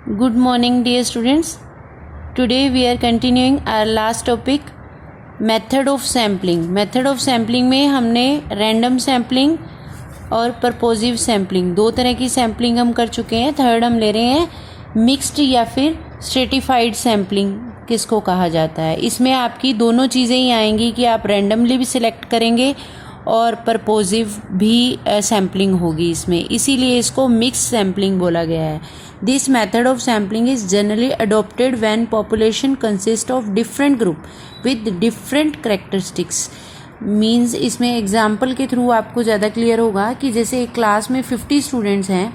Good morning, dear students. Today we are continuing our last topic, method of sampling. Method of sampling में हमने random sampling और purposive sampling दो तरह की sampling हम कर चुके हैं. थर्ड हम ले रहे हैं mixed या फिर stratified sampling किसको कहा जाता है. इसमें आपकी दोनों चीज़ें ही आएंगी कि आप randomly भी सिलेक्ट करेंगे और परपोजिव भी सैम्पलिंग होगी इसमें, इसीलिए इसको मिक्स सैम्पलिंग बोला गया है. This method of sampling is generally adopted when population consist of different group with different characteristics. Means इसमें एग्जाम्पल के थ्रू आपको ज़्यादा क्लियर होगा कि जैसे एक क्लास में 50 स्टूडेंट्स हैं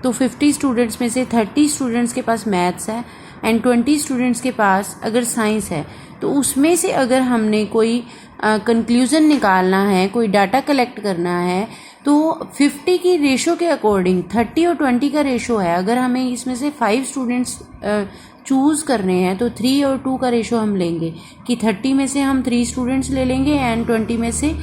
तो 50 स्टूडेंट्स में से 30 स्टूडेंट्स के पास मैथ्स है एंड 20 स्टूडेंट्स के पास अगर साइंस है, तो उसमें से अगर हमने कोई कंक्लूज़न निकालना है, कोई डाटा कलेक्ट करना है, तो 50 की रेशो के अकॉर्डिंग 30 और 20 का रेशो है. अगर हमें इसमें से 5 स्टूडेंट्स चूज़ करने हैं तो 3 और 2 का रेशो हम लेंगे कि 30 में से हम 3 स्टूडेंट्स ले लेंगे एंड 20 में से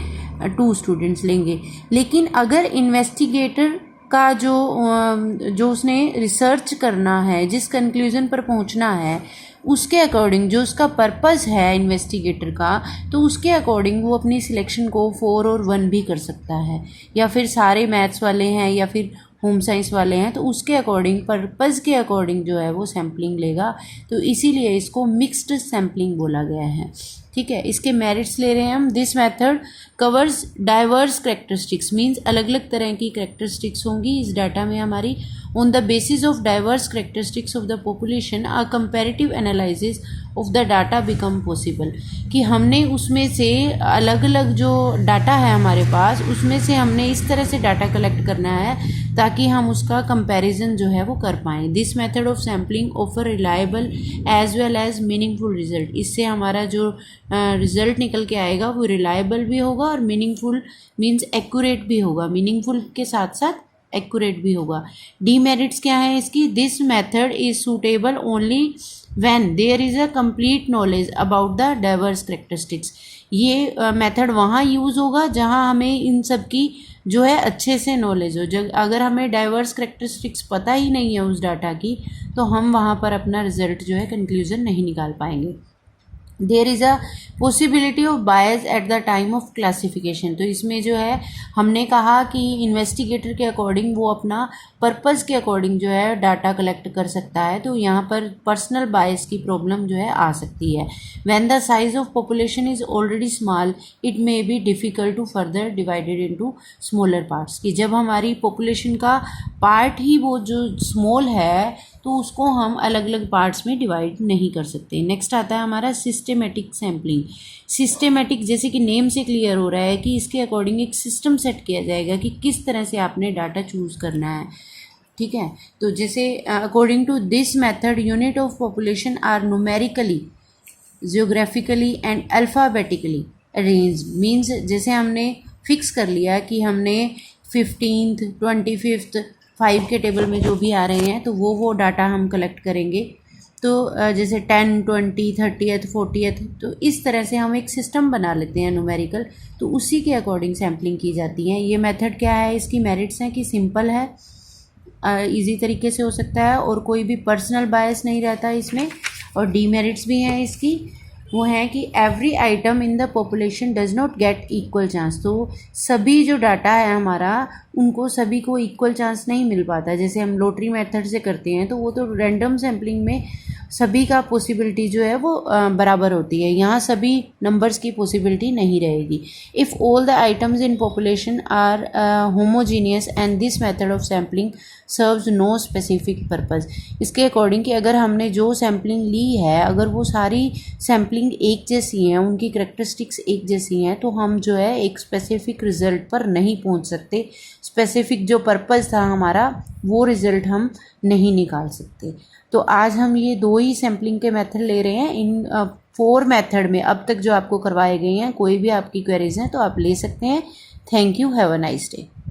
2 स्टूडेंट्स लेंगे. लेकिन अगर इन्वेस्टिगेटर का जो उसने रिसर्च करना है, जिस कंक्लूज़न पर पहुंचना है, उसके अकॉर्डिंग जो उसका पर्पस है इन्वेस्टिगेटर का, तो उसके अकॉर्डिंग वो अपनी सिलेक्शन को 4 और 1 भी कर सकता है. या फिर सारे मैथ्स वाले हैं या फिर होम साइंस वाले हैं, तो उसके अकॉर्डिंग पर्पस के अकॉर्डिंग जो है वो सैम्पलिंग लेगा. तो इसीलिए इसको मिक्स्ड सैम्पलिंग बोला गया है. ठीक है, इसके मेरिट्स ले रहे हैं हम. This method covers diverse characteristics, means अलग अलग तरह की करेक्टरिस्टिक्स होंगी इस डाटा में हमारी. On the basis of diverse characteristics of the population a comparative analysis of the data become possible. कि हमने उसमें से अलग अलग जो डाटा है हमारे पास, उसमें से हमने इस तरह से डाटा कलेक्ट करना है ताकि हम उसका कंपैरिजन जो है वो कर पाएँ. This method of sampling offer reliable as well as meaningful result. इससे हमारा जो रिजल्ट निकल के आएगा वो रिलायबल भी होगा और मीनिंगफुल मीन्स एक्यूरेट भी होगा. मीनिंगफुल के साथ साथ एक्यूरेट भी होगा. डीमेरिट्स क्या है इसकी? This method is suitable only when there is a complete knowledge about the diverse characteristics. ये मेथड वहाँ यूज़ होगा जहाँ हमें इन सब की जो है अच्छे से नॉलेज हो. जब अगर हमें डाइवर्स करेक्टरिस्टिक्स पता ही नहीं है उस डाटा की, तो हम वहाँ पर अपना रिजल्ट जो है कंक्लूजन नहीं निकाल पाएंगे. There is a possibility of bias at the time of classification. तो इसमें जो है हमने कहा कि इन्वेस्टिगेटर के अकॉर्डिंग वो अपना पर्पस के अकॉर्डिंग जो है डाटा कलेक्ट कर सकता है. तो यहाँ पर पर्सनल बायस की प्रॉब्लम जो है आ सकती है. When the size of population is already small it may be difficult to further divided into smaller parts. कि जब हमारी पॉपुलेशन का पार्ट ही वो जो स्मॉल है, तो उसको हम अलग अलग पार्ट्स में डिवाइड नहीं कर सकते. नेक्स्ट आता है हमारा सिस्टेमेटिक सैम्पलिंग. सिस्टेमेटिक जैसे कि नेम से क्लियर हो रहा है कि इसके अकॉर्डिंग एक सिस्टम सेट किया जाएगा कि किस तरह से आपने डाटा चूज़ करना है. ठीक है, तो जैसे according to this method unit of population are numerically, geographically and alphabetically arrange. Means जैसे हमने फिक्स कर लिया कि हमने 15th 25th 5 के टेबल में जो भी आ रहे हैं, तो वो डाटा हम कलेक्ट करेंगे. तो जैसे 10 20 30th 40th, तो इस तरह से हम एक सिस्टम बना लेते हैं न्यूमेरिकल. तो उसी के अकॉर्डिंग सैम्पलिंग की जाती है. ये मेथड क्या है, इसकी मेरिट्स हैं कि सिंपल है, इजी तरीके से हो सकता है और कोई भी पर्सनल बायस नहीं रहता इसमें. और डीमेरिट्स भी हैं इसकी, वो है कि every item in the population does not get equal chance. तो सभी जो डाटा है हमारा, उनको सभी को इक्वल चांस नहीं मिल पाता. जैसे हम लॉटरी मेथड से करते हैं, तो वो तो रैंडम सैम्पलिंग में सभी का पॉसिबिलिटी जो है वो बराबर होती है. यहाँ सभी नंबर्स की पॉसिबिलिटी नहीं रहेगी. If all the items in population are homogeneous and this method of sampling serves no specific purpose. इसके अकॉर्डिंग कि अगर हमने जो सैम्पलिंग ली है, अगर वो सारी सैम्पलिंग एक जैसी हैं, उनकी करेक्टरिस्टिक्स एक जैसी हैं, तो हम जो है एक स्पेसिफिक रिज़ल्ट पर नहीं पहुंच सकते. स्पेसिफिक जो पर्पस था हमारा, वो रिज़ल्ट हम नहीं निकाल सकते. तो आज हम ये 2 ही सैम्पलिंग के मेथड ले रहे हैं. इन 4 मेथड में अब तक जो आपको करवाए गए हैं, कोई भी आपकी क्वेरीज हैं तो आप ले सकते हैं. Thank you, have a nice day.